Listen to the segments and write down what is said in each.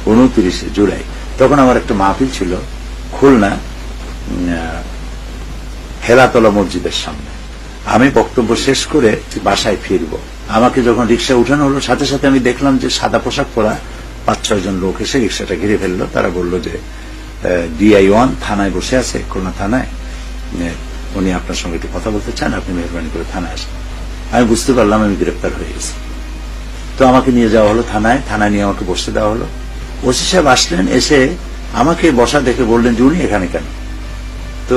29 জুলাই। তখন আমার একটা মাহফিল ছিল খুলনা হেলাতলা মসজিদের সামনে। আমি বক্তব্য শেষ করে বাসায় ফিরব, আমাকে যখন রিক্সা উঠানো হলো সাথে সাথে আমি দেখলাম যে সাদা পোশাক পরা 5-6 জন লোক এসে রিক্সাটা ঘিরে ফেললো। তারা বলল যে DI-1 থানায় বসে আছে, খুলনা থানায়, উনি আপনার সঙ্গে একটু কথা বলতে চান, আপনি মেহরবানি করে থানায় আসেন। আমি বুঝতে পারলাম আমি গ্রেপ্তার হয়ে গেছি। তো আমাকে নিয়ে যাওয়া হলো থানায়, থানায় নিয়ে আমাকে বসতে দেওয়া হলো। ওসি সাহেব আসলেন, এসে আমাকে বসা দেখে বললেন যে উনি এখানে কেন? তো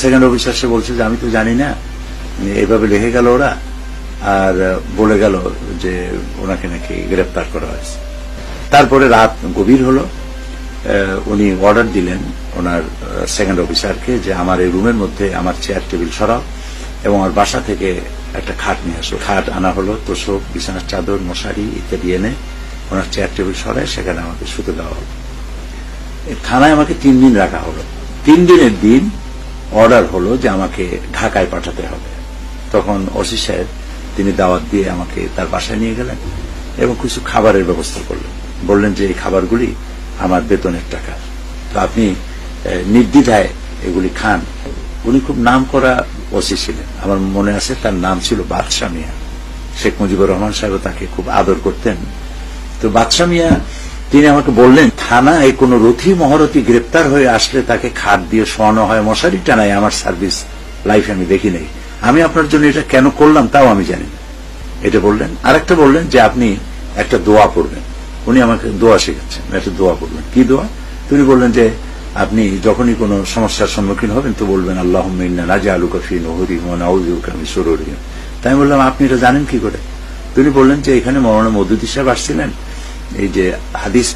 সেকেন্ড অফিসার সে বলছে যে আমি তো জানি না, এইভাবে লিখে গেল ওরা, আর বলে গেল যে ওনাকে নাকি গ্রেপ্তার করা হয়েছে। তারপরে রাত গভীর হলো, উনি অর্ডার দিলেন ওনার সেকেন্ড অফিসারকে যে আমার এই রুমের মধ্যে আমার চেয়ার টেবিল সরাও এবং আমার বাসা থেকে একটা খাট নিয়ে আসো। খাট আনা হলো, তোষক, বিছানার চাদর, মশারি ইত্যাদি এনে ওনার চেয়ার টেবিল সরায় সেখানে আমাকে শুতে দেওয়া হলো। থানায় আমাকে 3 দিন রাখা হলো। 3 দিনের দিন অর্ডার হলো যে আমাকে ঢাকায় পাঠাতে হবে। তখন ওসি সাহেব তিনি দাওয়াত দিয়ে আমাকে তার বাসায় নিয়ে গেলেন এবং কিছু খাবারের ব্যবস্থা করলেন। বললেন যে এই খাবারগুলি আমার বেতনের টাকা, তো আপনি নির্দ্বিধায় এগুলি খান। উনি খুব নাম করা ওসি ছিলেন, আমার মনে আছে তার নাম ছিল বাদশা মিয়া। শেখ মুজিবুর রহমান সাহেব তাকে খুব আদর করতেন। তো বাদশা মিয়া তিনি আমাকে বললেন, থানায় কোন রথী মহারথী গ্রেপ্তার হয়ে আসলে তাকে খাট দিয়ে শোয়ানো হয়, মশারি টানায়, আমার সার্ভিস লাইফে আমি দেখি নাই। আমি আপনার জন্য এটা কেন করলাম তাও আমি জানি না, এটা বললেন। আরেকটা বললেন যে আপনি একটা দোয়া পড়বেন। উনি আমাকে দোয়া শেখাচ্ছেন, একটা দোয়া পড়বেন। কি দোয়া? তিনি বললেন যে আপনি যখনই কোন সমস্যার সম্মুখীন হবেন তো বলবেন আল্লাহুম্মা ইন্না নাজআলুকা ফি নুহুরিহিম ওয়া নাউযুবিকা মিন শুরুরিহিম। তাই আমি বললাম আপনি এটা জানেন কি করে? তিনি বললেন যে এখানে মওলানা মওদুদী সাহেব আসছিলেন, এই যে হাদিস